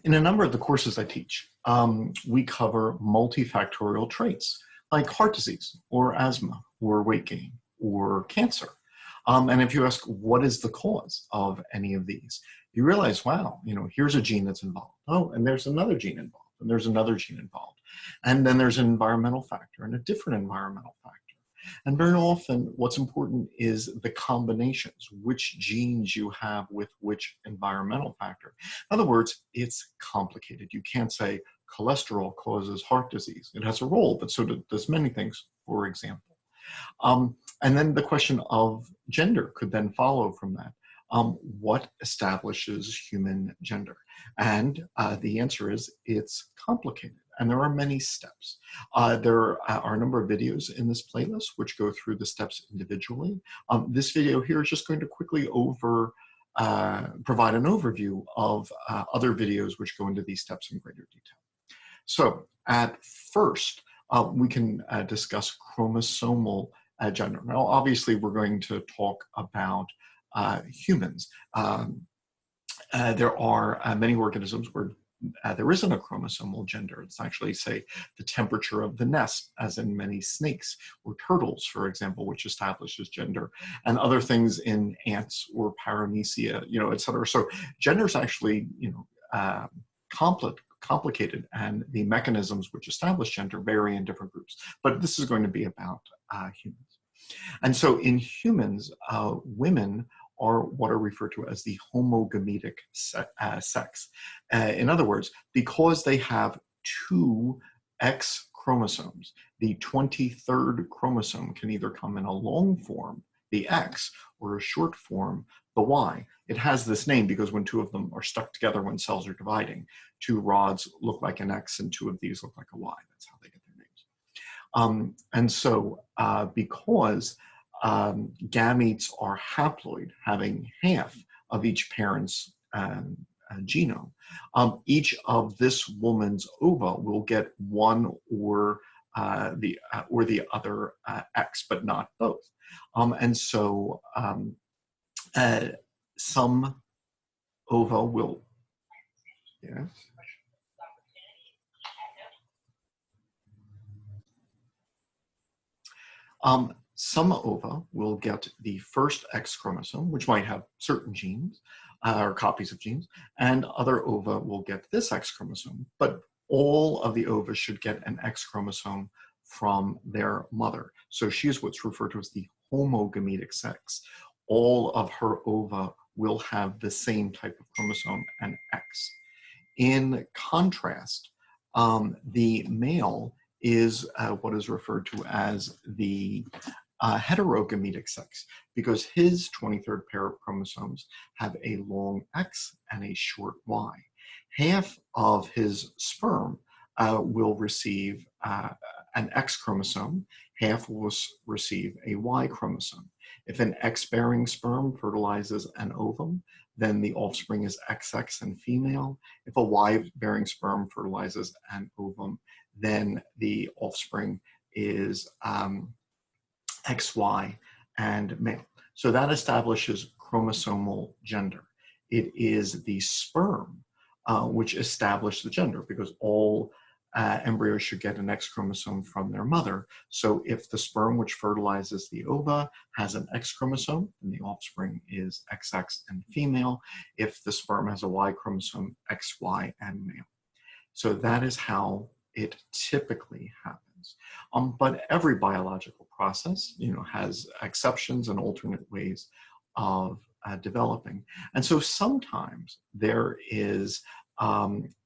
In a number of the courses I teach, we cover multifactorial traits like heart disease or asthma or weight gain or cancer. And if you ask, what is the cause of any of these? You realize, wow, here's a gene that's involved. Oh, and there's another gene involved, and there's another gene involved. And then there's an environmental factor and a different environmental factor. And very often what's important is the combinations, which genes you have with which environmental factor. In other words, it's complicated. You can't say cholesterol causes heart disease. It has a role, but so does many things, for example. And then the question of gender could then follow from that. What establishes human gender? And the answer is it's complicated. And there are many steps. There are a number of videos in this playlist which go through the steps individually. This video here is just going to quickly provide an overview of other videos which go into these steps in greater detail. So at first, we can discuss chromosomal gender. Now, obviously, we're going to talk about humans. There are many organisms where there isn't a chromosomal gender. It's actually, say, the temperature of the nest, as in many snakes or turtles, for example, which establishes gender, and other things in ants or paramecia, et cetera. So gender is actually, complicated, and the mechanisms which establish gender vary in different groups. But this is going to be about humans. And so in humans, women are what are referred to as the homogamitic sex. In other words, because they have two X chromosomes, the 23rd chromosome can either come in a long form, the X, or a short form, the Y. It has this name because when two of them are stuck together when cells are dividing, two rods look like an X and two of these look like a Y. That's how they get their names. And so because gametes are haploid, having half of each parent's genome, each of this woman's ova will get one or the other X, but not both. And so some ova will, yes. Some ova will get the first X chromosome, which might have certain genes or copies of genes, and other ova will get this X chromosome, but all of the ova should get an X chromosome from their mother. So she is what's referred to as the homogamitic sex. All of her ova will have the same type of chromosome, an X. In contrast, the male is what is referred to as the heterogametic sex, because his 23rd pair of chromosomes have a long X and a short Y. Half of his sperm will receive an X chromosome, half will receive a Y chromosome. If an X-bearing sperm fertilizes an ovum, then the offspring is XX and female. If a Y-bearing sperm fertilizes an ovum, then the offspring is XY and male. So that establishes chromosomal gender. It is the sperm which establish the gender, because all embryos should get an X chromosome from their mother. So if the sperm which fertilizes the ova has an X chromosome, then the offspring is XX and female. If the sperm has a Y chromosome, XY and male. So that is how it typically happens. But every biological process, has exceptions and alternate ways of developing. And so sometimes there is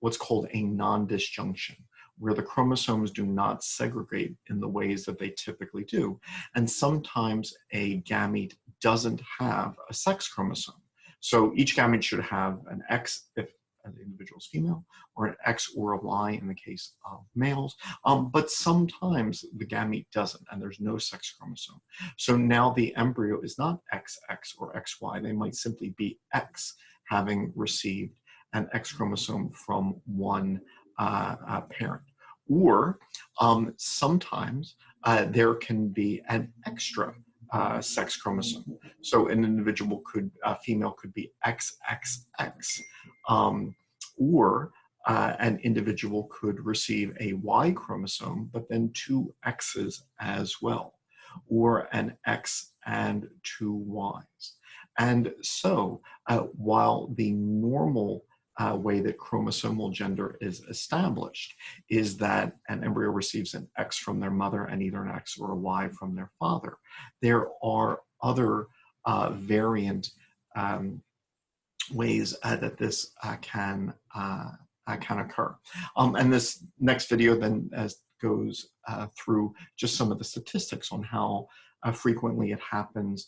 what's called a non-disjunction, where the chromosomes do not segregate in the ways that they typically do. And sometimes a gamete doesn't have a sex chromosome. So each gamete should have an X if the individual is female, or an X or a Y in the case of males. But sometimes the gamete doesn't, and there's no sex chromosome. So now the embryo is not XX or XY. They might simply be X, having received an X chromosome from one parent. Or sometimes there can be an extra sex chromosome. So an individual female could be XXX. Or an individual could receive a Y chromosome, but then two X's as well, or an X and two Ys. And so while the normal way that chromosomal gender is established is that an embryo receives an X from their mother and either an X or a Y from their father, there are other variant ways that this can occur. And this next video then goes through just some of the statistics on how frequently it happens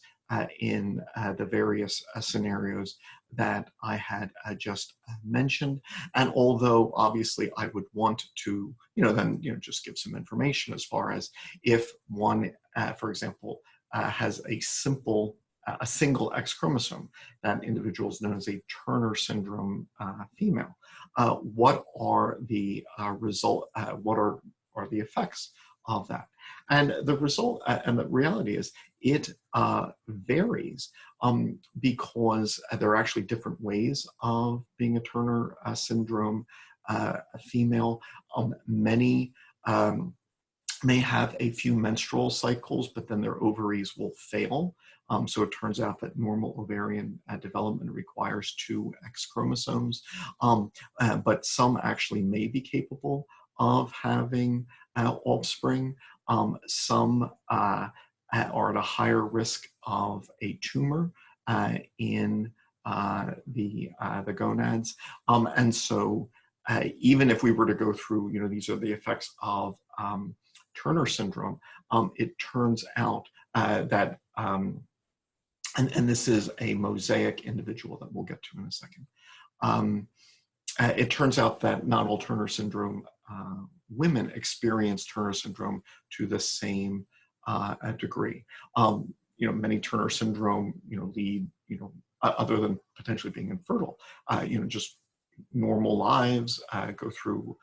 in the various scenarios that I had just mentioned. And although obviously I would want to, then, just give some information as far as if one, for example, has a single X chromosome, that individual is known as a Turner syndrome female. What are the what are the effects of that? And the result and the reality is it varies because there are actually different ways of being a Turner syndrome female. Many may have a few menstrual cycles, but then their ovaries will fail. So it turns out that normal ovarian development requires two X chromosomes, but some actually may be capable of having offspring. Some are at a higher risk of a tumor in the gonads. And so even if we were to go through, these are the effects of Turner syndrome, it turns out that, and this is a mosaic individual that we'll get to in a second. It turns out that not all Turner syndrome women experience Turner syndrome to the same degree. Many Turner syndrome, lead, other than potentially being infertile, just normal lives, go through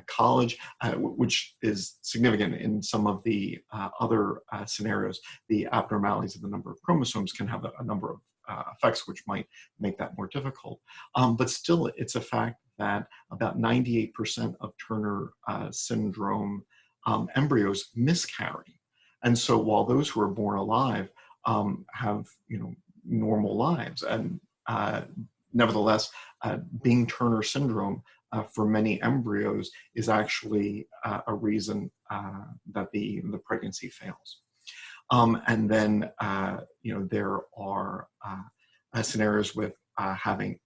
college, which is significant in some of the other scenarios. The abnormalities of the number of chromosomes can have a number of effects which might make that more difficult. But still, it's a fact that about 98% of Turner syndrome embryos miscarry. And so while those who are born alive have normal lives, and nevertheless, being Turner syndrome for many embryos is actually a reason that the pregnancy fails. And then, there are scenarios with having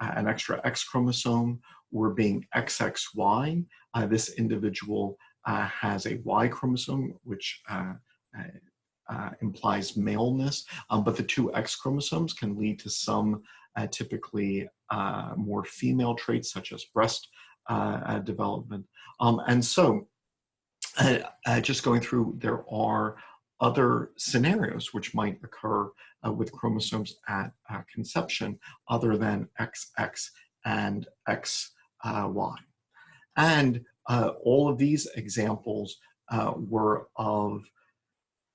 an extra X chromosome or being XXY. This individual has a Y chromosome, which implies maleness, but the two X chromosomes can lead to some typically more female traits such as breast development. And so just going through, there are other scenarios which might occur with chromosomes at conception other than XX and XY. And all of these examples were of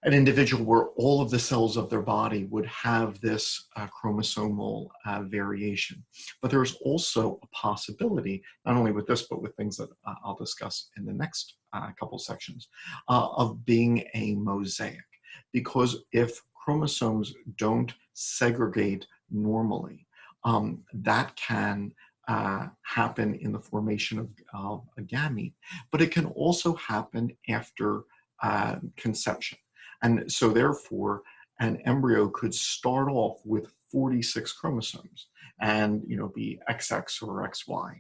an individual where all of the cells of their body would have this chromosomal variation. But there's also a possibility, not only with this, but with things that I'll discuss in the next couple sections, of being a mosaic. Because if chromosomes don't segregate normally, that can happen in the formation of a gamete, but it can also happen after conception. And so therefore, an embryo could start off with 46 chromosomes and be XX or XY.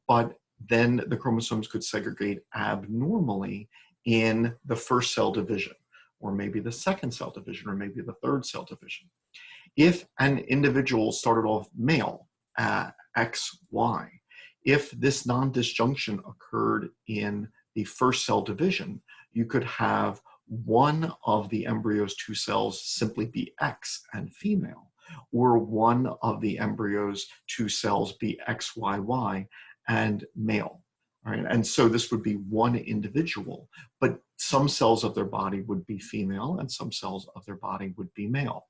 But then the chromosomes could segregate abnormally in the first cell division, or maybe the second cell division, or maybe the third cell division. If an individual started off male, XY, if this non-disjunction occurred in the first cell division, you could have one of the embryo's two cells simply be X and female, or one of the embryo's two cells be XYY and male. All right? And so this would be one individual, but some cells of their body would be female and some cells of their body would be male.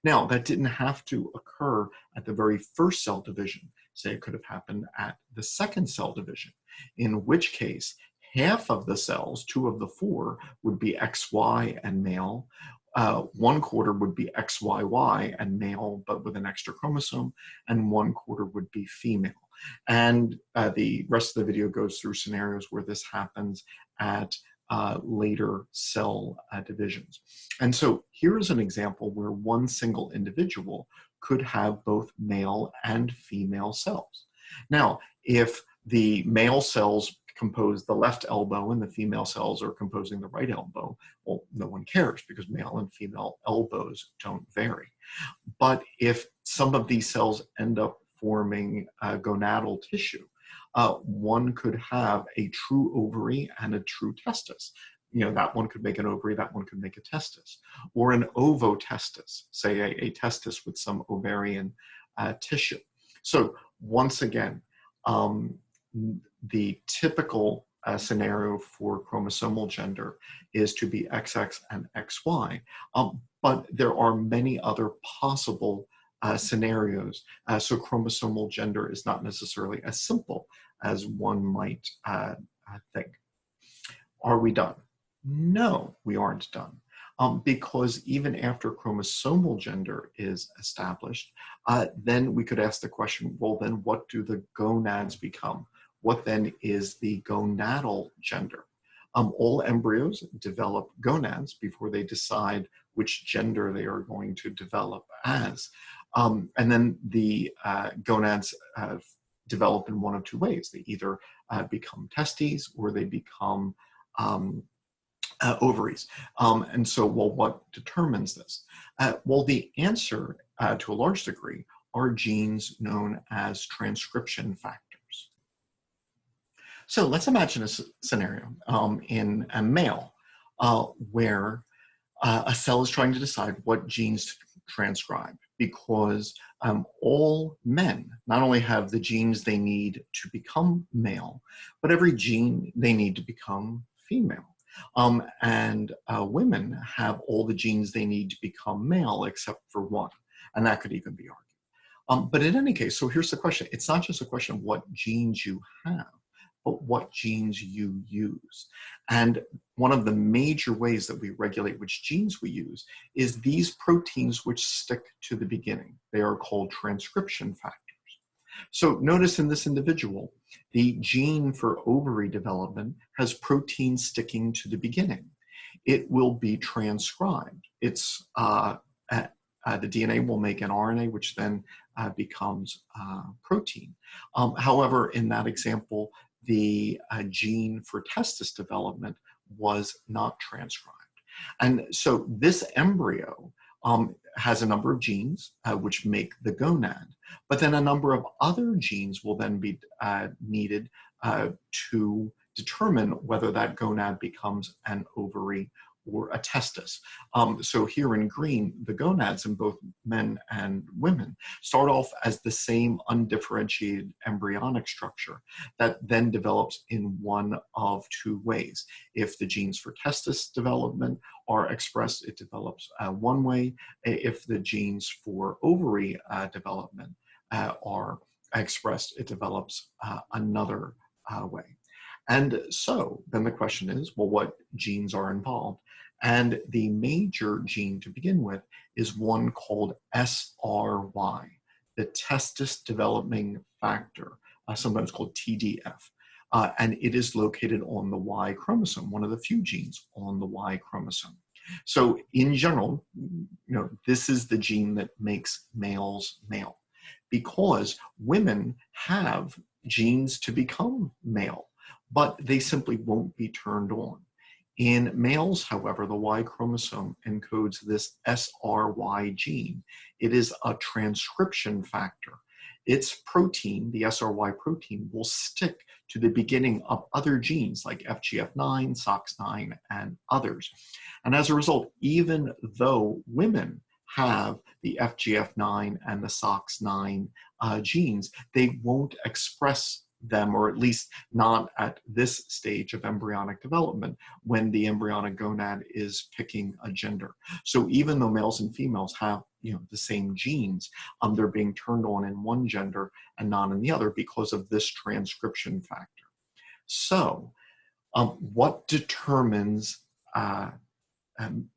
Now, that didn't have to occur at the very first cell division. say it could have happened at the second cell division, in which case half of the cells, 2 of the 4, would be XY and male. 1/4 would be XYY and male, but with an extra chromosome, and 1/4 would be female. And the rest of the video goes through scenarios where this happens at later cell divisions. And so here is an example where one single individual could have both male and female cells. Now, if the male cells compose the left elbow and the female cells are composing the right elbow, well, no one cares because male and female elbows don't vary. But if some of these cells end up forming gonadal tissue, one could have a true ovary and a true testis. You know, that one could make an ovary, that one could make a testis. Or an ovotestis, say a testis with some ovarian tissue. So once again, the typical scenario for chromosomal gender is to be XX and XY, but there are many other possible scenarios. So chromosomal gender is not necessarily as simple as one might think. Are we done? No, we aren't done. Because even after chromosomal gender is established, then we could ask the question, well, then what do the gonads become? What then is the gonadal gender? All embryos develop gonads before they decide which gender they are going to develop as. And then the gonads develop in one of 2 ways. They either become testes or they become ovaries. And so, well, what determines this? Well, the answer to a large degree are genes known as transcription factors. So let's imagine a scenario in a male where a cell is trying to decide what genes to transcribe, because all men not only have the genes they need to become male, but every gene they need to become female. And women have all the genes they need to become male except for one, and that could even be argued. But in any case, so here's the question. It's not just a question of what genes you have, but what genes you use. And one of the major ways that we regulate which genes we use is these proteins which stick to the beginning. They are called transcription factors. So notice in this individual, the gene for ovary development has proteins sticking to the beginning. It will be transcribed. It's the DNA will make an RNA, which then becomes protein. However, in that example, the gene for testis development was not transcribed. And so this embryo has a number of genes which make the gonad, but then a number of other genes will then be needed to determine whether that gonad becomes an ovary or a testis. So here in green, the gonads in both men and women start off as the same undifferentiated embryonic structure that then develops in one of 2 ways. If the genes for testis development are expressed, it develops one way. If the genes for ovary development are expressed, it develops another way. And so then the question is, well, what genes are involved? And the major gene to begin with is one called SRY, the testis developing factor, sometimes called TDF. And it is located on the Y chromosome, one of the few genes on the Y chromosome. So in general, this is the gene that makes males male, because women have genes to become male, but they simply won't be turned on. In males, however, the Y chromosome encodes this SRY gene. It is a transcription factor. Its protein, the SRY protein, will stick to the beginning of other genes like FGF9, SOX9, and others. And as a result, even though women have the FGF9 and the SOX9 genes, they won't express them, or at least not at this stage of embryonic development when the embryonic gonad is picking a gender. So even though males and females have the same genes, they're being turned on in one gender and not in the other because of this transcription factor. So what determines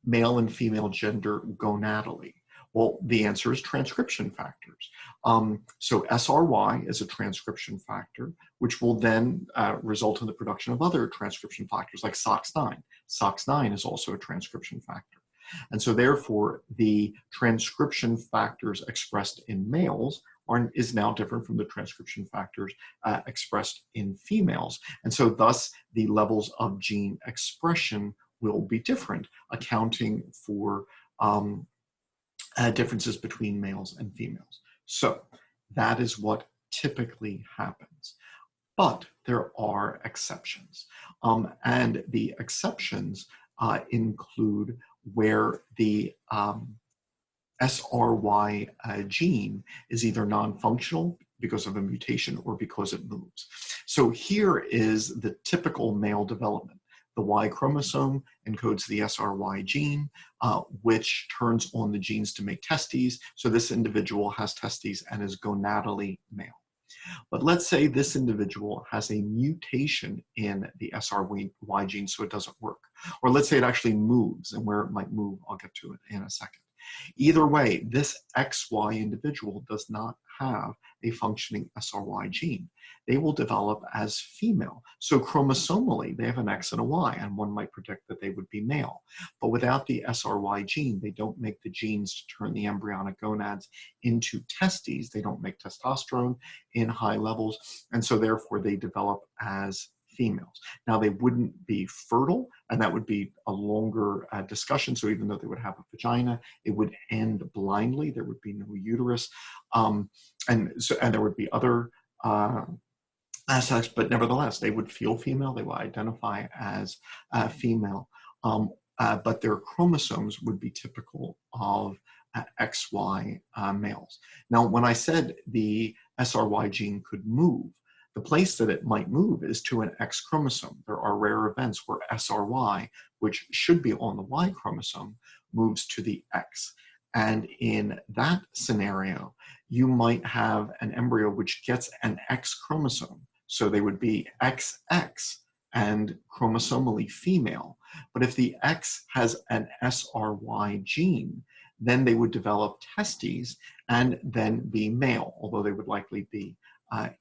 male and female gender gonadally? Well, the answer is transcription factors. So SRY is a transcription factor, which will then result in the production of other transcription factors like SOX9. SOX9 is also a transcription factor. And so therefore, the transcription factors expressed in males is now different from the transcription factors expressed in females. And so thus, the levels of gene expression will be different, accounting for differences between males and females. So that is what typically happens. But there are exceptions. And the exceptions include where the SRY gene is either non-functional because of a mutation or because it moves. So here is the typical male development. The Y chromosome encodes the SRY gene, which turns on the genes to make testes. So this individual has testes and is gonadally male. But let's say this individual has a mutation in the SRY gene, so it doesn't work. Or let's say it actually moves, and where it might move, I'll get to it in a second. Either way, this XY individual does not have a functioning SRY gene. They will develop as female. So chromosomally, they have an X and a Y, and one might predict that they would be male. But without the SRY gene, they don't make the genes to turn the embryonic gonads into testes. They don't make testosterone in high levels, and so therefore they develop as females. Now, they wouldn't be fertile, and that would be a longer discussion. So even though they would have a vagina, it would end blindly. There would be no uterus, and there would be other aspects, but nevertheless, they would feel female. They will identify as female, but their chromosomes would be typical of XY males. Now, when I said the SRY gene could move, the place that it might move is to an X chromosome. There are rare events where SRY, which should be on the Y chromosome, moves to the X. And in that scenario, you might have an embryo which gets an X chromosome. So they would be XX and chromosomally female. But if the X has an SRY gene, then they would develop testes and then be male, although they would likely be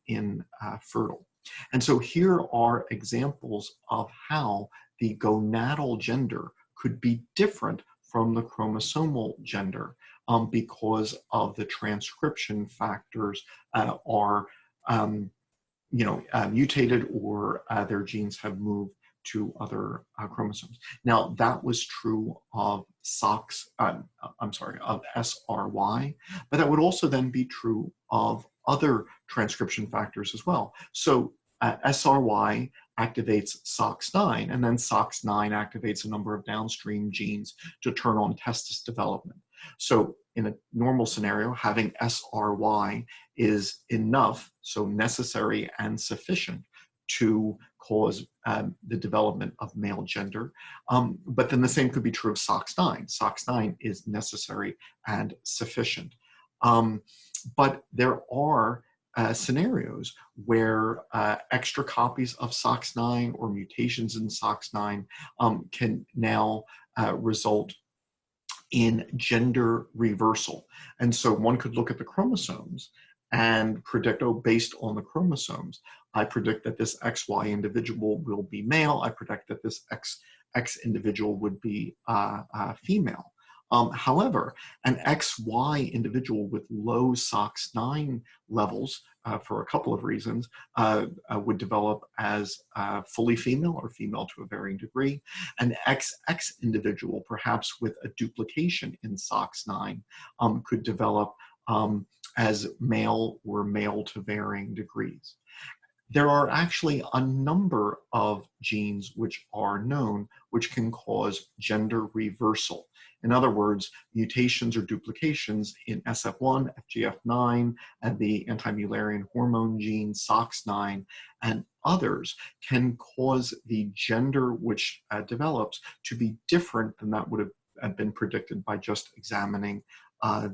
infertile. And so here are examples of how the gonadal gender could be different from the chromosomal gender because of the transcription factors are mutated, or their genes have moved to other chromosomes. Now, that was true of of SRY, but that would also then be true of other transcription factors as well. So SRY activates SOX9, and then SOX9 activates a number of downstream genes to turn on testis development. So in a normal scenario, having SRY is enough, so necessary and sufficient to cause the development of male gender. But then the same could be true of SOX9. SOX9 is necessary and sufficient. But there are scenarios where extra copies of SOX9 or mutations in SOX9 can now result in gender reversal. And so one could look at the chromosomes and predict, oh, based on the chromosomes, I predict that this XY individual will be male. I predict that this X individual would be female. However, an XY individual with low SOX9 levels, for a couple of reasons, would develop as fully female or female to a varying degree. An XX individual, perhaps with a duplication in SOX9, could develop as male or male to varying degrees. there are actually a number of genes which are known which can cause gender reversal. In other words, mutations or duplications in SF1, FGF9, and the anti-Mullerian hormone gene SOX9, and others can cause the gender which develops to be different than that would have been predicted by just examining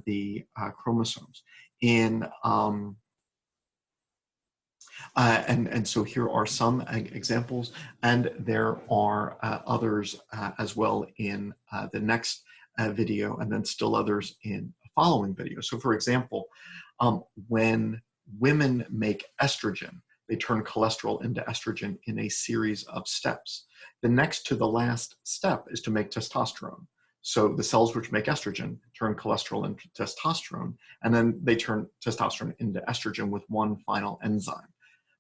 the chromosomes. And so here are some examples, and there are others as well in the next video, and then still others in the following video. So for example, when women make estrogen, they turn cholesterol into estrogen in a series of steps. The next to the last step is to make testosterone. So the cells which make estrogen turn cholesterol into testosterone, and then they turn testosterone into estrogen with one final enzyme.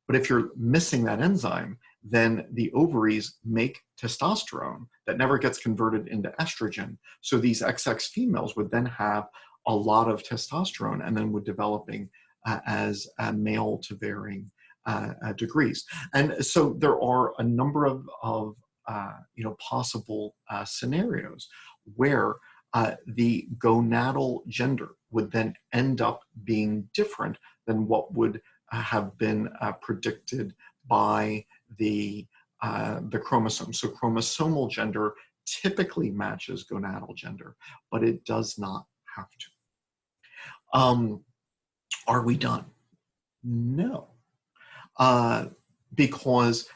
But if you're missing that enzyme, then the ovaries make testosterone that never gets converted into estrogen. So these XX females would then have a lot of testosterone and then would developing as male to varying degrees. And so there are a number of possible scenarios where the gonadal gender would then end up being different than what would have been predicted by the chromosome. So chromosomal gender typically matches gonadal gender, but it does not have to. Are we done? No, because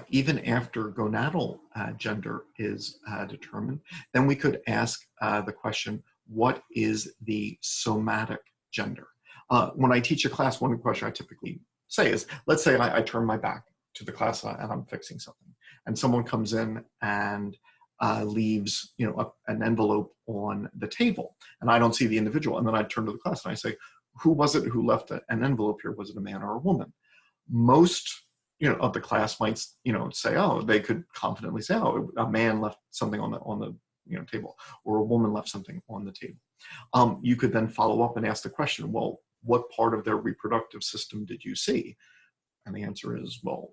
even after gonadal gender is determined, then we could ask the question, what is the somatic gender? When I teach a class, one question I typically say is, let's say I turn my back to the class and I'm fixing something, and someone comes in and leaves an envelope on the table, and I don't see the individual, and then I turn to the class and I say, who was it who left an envelope here? Was it a man or a woman? Most of the class might say, oh, they could confidently say, oh, a man left something on the table, or a woman left something on the table. You could then follow up and ask the question, well, what part of their reproductive system did you see? And the answer is, well,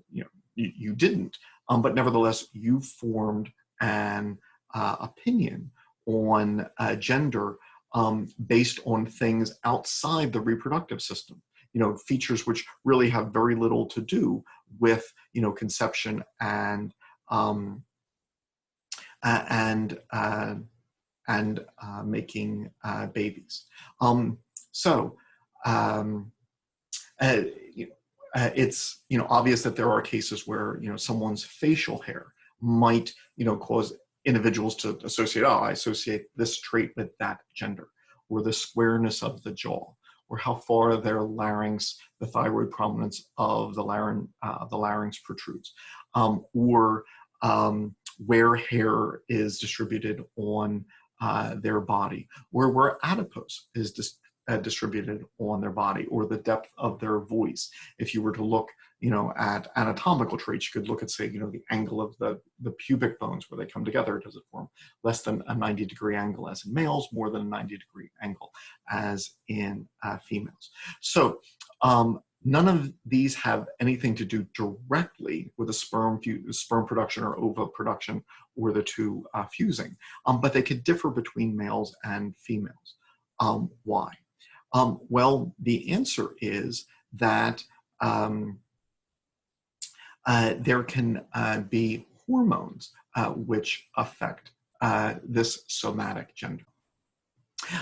you didn't, but nevertheless, you formed an opinion on gender based on things outside the reproductive system. Features which really have very little to do with conception and making babies. It's obvious that there are cases where someone's facial hair might cause individuals to associate, oh, I associate this trait with that gender, or the squareness of the jaw, or how far their larynx, the thyroid prominence of the larynx protrudes, or where hair is distributed on their body, or where adipose is distributed on their body, or the depth of their voice. If you were to look at anatomical traits, you could look at, say, the angle of the pubic bones where they come together. Does it form less than a 90-degree angle as in males, more than a 90-degree angle as in females? So none of these have anything to do directly with a sperm production or ova production, or the two fusing, but they could differ between males and females. Why? Well, the answer is that there can be hormones which affect this somatic gender.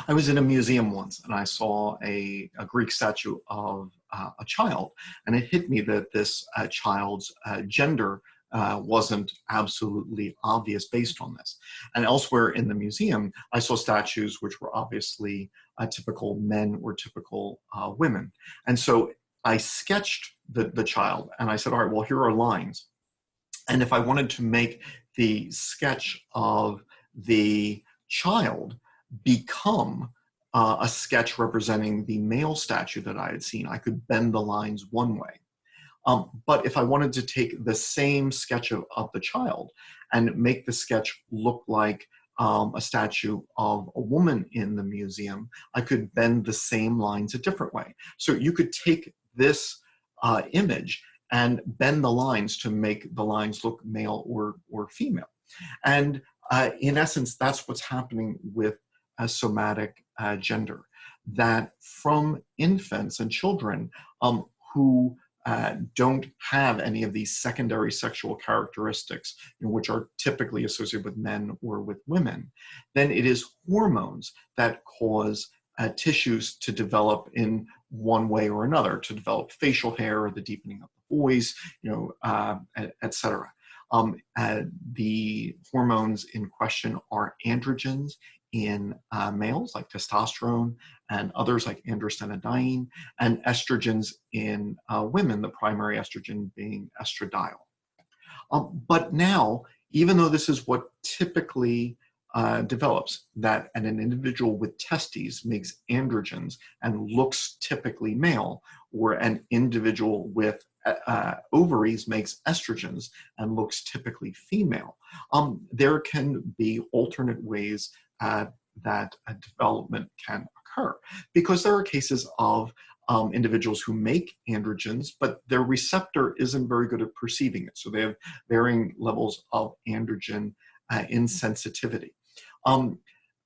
I was in a museum once and I saw a Greek statue of a child, and it hit me that this child's gender wasn't absolutely obvious based on this. And elsewhere in the museum, I saw statues which were obviously typical men or typical women. And so I sketched the child, and I said, all right, well, here are lines. And if I wanted to make the sketch of the child become a sketch representing the male statue that I had seen, I could bend the lines one way. But if I wanted to take the same sketch of the child and make the sketch look like a statue of a woman in the museum, I could bend the same lines a different way. So you could take this image and bend the lines to make the lines look male or female. And in essence, that's what's happening with somatic gender, that from infants and children who don't have any of these secondary sexual characteristics, which are typically associated with men or with women, then it is hormones that cause tissues to develop in one way or another, to develop facial hair or the deepening of the voice, et cetera. The hormones in question are androgens in males, like testosterone, and others like androstenedione, and estrogens in women, the primary estrogen being estradiol. But now, even though this is what typically develops, that an individual with testes makes androgens and looks typically male, or an individual with ovaries makes estrogens and looks typically female, there can be alternate ways that a development can occur, because there are cases of individuals who make androgens, but their receptor isn't very good at perceiving it. So they have varying levels of androgen insensitivity.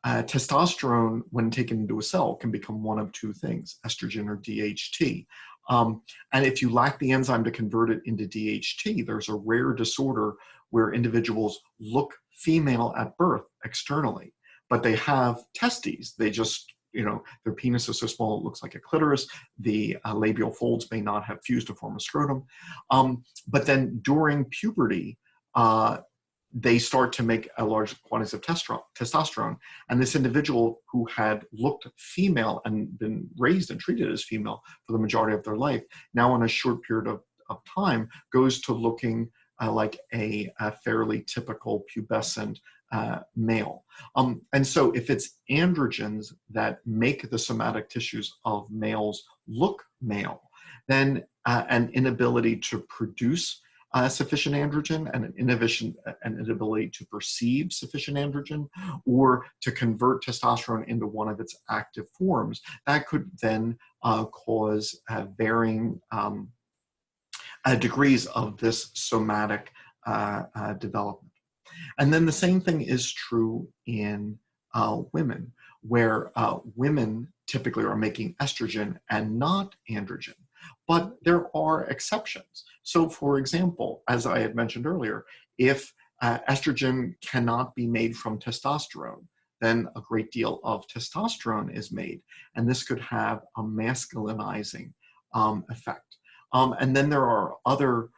Testosterone, when taken into a cell, can become one of two things, estrogen or DHT. And if you lack the enzyme to convert it into DHT, there's a rare disorder where individuals look female at birth externally, but they have testes. They just, their penis is so small it looks like a clitoris. The labial folds may not have fused to form a scrotum. But then during puberty, they start to make a large quantities of testosterone. And this individual who had looked female and been raised and treated as female for the majority of their life, now in a short period of time, goes to looking like a fairly typical pubescent male. And so if it's androgens that make the somatic tissues of males look male, then an inability to produce sufficient androgen and an inability to perceive sufficient androgen, or to convert testosterone into one of its active forms, that could then cause varying degrees of this somatic development. And then the same thing is true in women, where women typically are making estrogen and not androgen. But there are exceptions. So for example, as I had mentioned earlier, if estrogen cannot be made from testosterone, then a great deal of testosterone is made. And this could have a masculinizing effect. And then there are other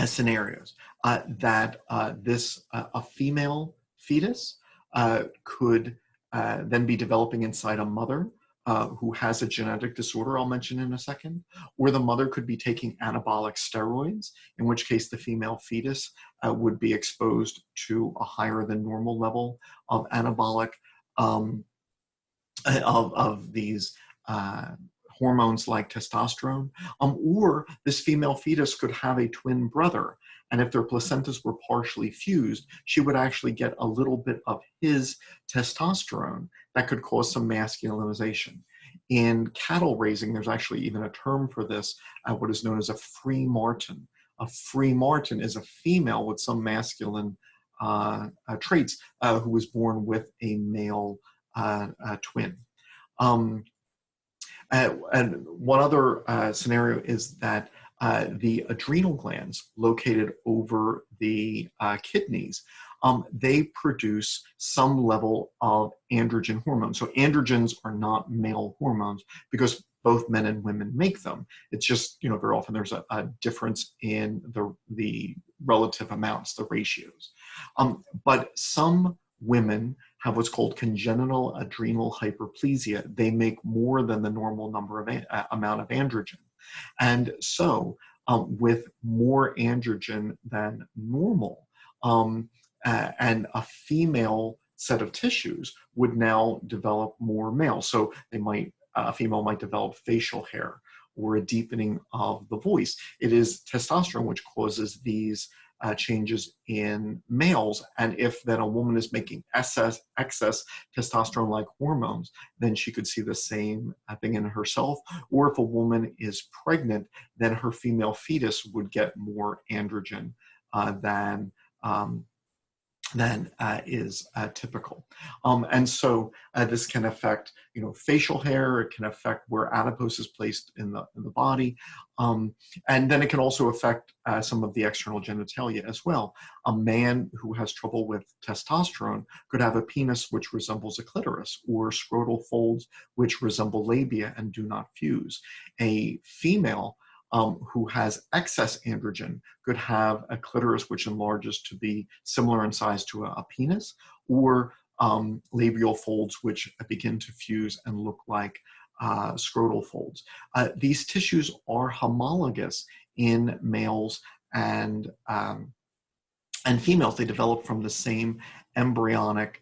scenarios that a female fetus could then be developing inside a mother who has a genetic disorder I'll mention in a second, or the mother could be taking anabolic steroids, in which case the female fetus would be exposed to a higher than normal level of anabolic of these hormones like testosterone, or this female fetus could have a twin brother, and if their placentas were partially fused, she would actually get a little bit of his testosterone that could cause some masculinization. In cattle raising, there's actually even a term for this, what is known as a free marten. A free marten is a female with some masculine traits who was born with a male twin. And one other scenario is that the adrenal glands located over the kidneys, they produce some level of androgen hormones. So androgens are not male hormones because both men and women make them. It's just, very often there's a difference in the relative amounts, the ratios. But some women have what's called congenital adrenal hyperplasia. They make more than the normal number of amount of androgen. And so with more androgen than normal, and a female set of tissues would now develop more male. So a female might develop facial hair or a deepening of the voice. It is testosterone which causes these changes in males. And if then a woman is making excess testosterone-like hormones, then she could see the same thing in herself. Or if a woman is pregnant, then her female fetus would get more androgen than is typical. And so this can affect, facial hair. It can affect where adipose is placed in the body. And then it can also affect some of the external genitalia as well. A man who has trouble with testosterone could have a penis which resembles a clitoris, or scrotal folds which resemble labia and do not fuse. A female who has excess androgen could have a clitoris which enlarges to be similar in size to a penis, or labial folds which begin to fuse and look like scrotal folds. These tissues are homologous in males and females. They develop from the same embryonic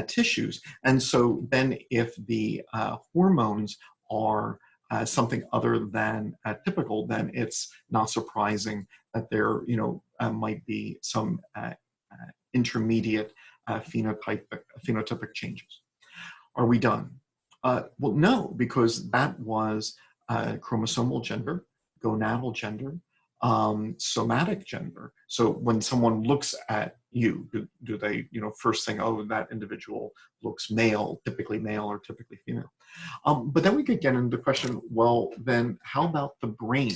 tissues. And so then if the hormones are something other than typical, then it's not surprising that there, might be some intermediate phenotypic changes. Are we done? Well, no, because that was chromosomal gender, gonadal gender, somatic gender. So when someone looks at you, do they, first think, oh, that individual looks male, typically male or typically female? But then we could get into the question, well, then how about the brain?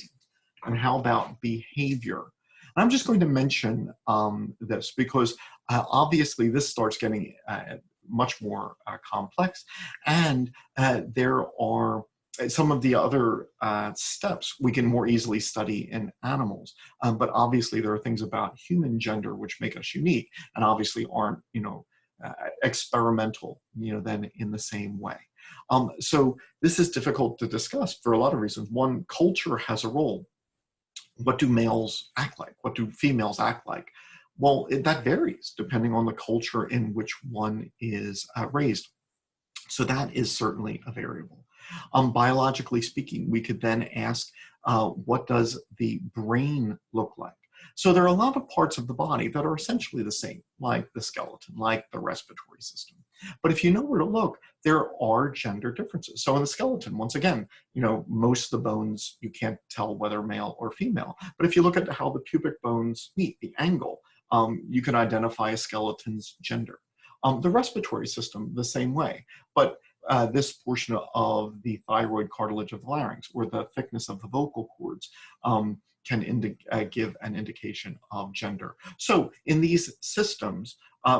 And how about behavior? And I'm just going to mention this because obviously this starts getting much more complex. And there are some of the other steps we can more easily study in animals. But obviously there are things about human gender which make us unique and obviously aren't, experimental, then in the same way. So this is difficult to discuss for a lot of reasons. One, culture has a role. What do males act like? What do females act like? Well, that varies depending on the culture in which one is raised. So that is certainly a variable. Biologically speaking, we could then ask, what does the brain look like? So there are a lot of parts of the body that are essentially the same, like the skeleton, like the respiratory system. But if you know where to look, there are gender differences. So in the skeleton, once again, most of the bones, you can't tell whether male or female. But if you look at how the pubic bones meet, the angle, you can identify a skeleton's gender. The respiratory system, the same way. But this portion of the thyroid cartilage of the larynx, or the thickness of the vocal cords, can give an indication of gender. So in these systems,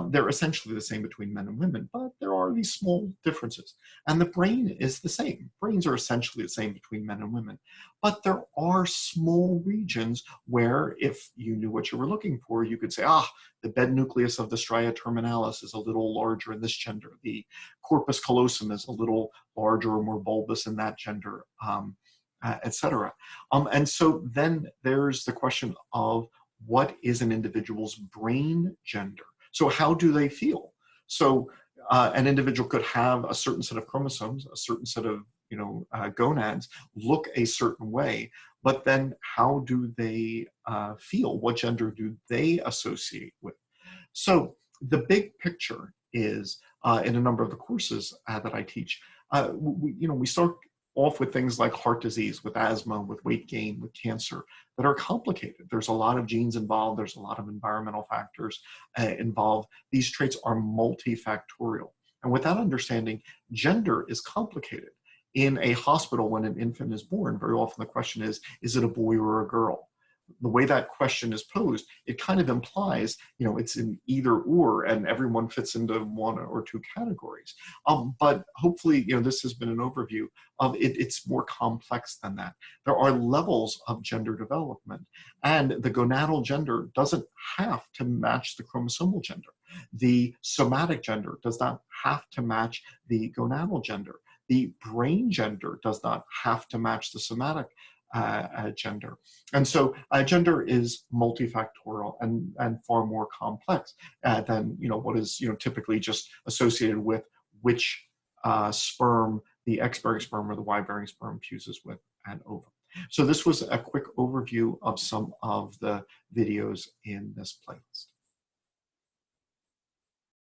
they're essentially the same between men and women, but there are these small differences. And the brain is the same. Brains are essentially the same between men and women. But there are small regions where if you knew what you were looking for, you could say, the bed nucleus of the stria terminalis is a little larger in this gender. The corpus callosum is a little larger or more bulbous in that gender, etc. And so then there's the question of what is an individual's brain gender? So how do they feel? So an individual could have a certain set of chromosomes, a certain set of gonads, look a certain way, but then how do they feel? What gender do they associate with? So the big picture is in a number of the courses that I teach, we start off with things like heart disease, with asthma, with weight gain, with cancer, that are complicated. There's a lot of genes involved. There's a lot of environmental factors involved. These traits are multifactorial. And with that understanding, gender is complicated. In a hospital, when an infant is born, very often the question is it a boy or a girl? The way that question is posed, it kind of implies, it's an either or, and everyone fits into one or two categories. But hopefully, this has been an overview of it. It's more complex than that. There are levels of gender development, and the gonadal gender doesn't have to match the chromosomal gender. The somatic gender does not have to match the gonadal gender. The brain gender does not have to match the somatic gender. And so gender is multifactorial and far more complex than what is typically just associated with which sperm the X-bearing sperm or the Y-bearing sperm fuses with an ovum. So this was a quick overview of some of the videos in this playlist.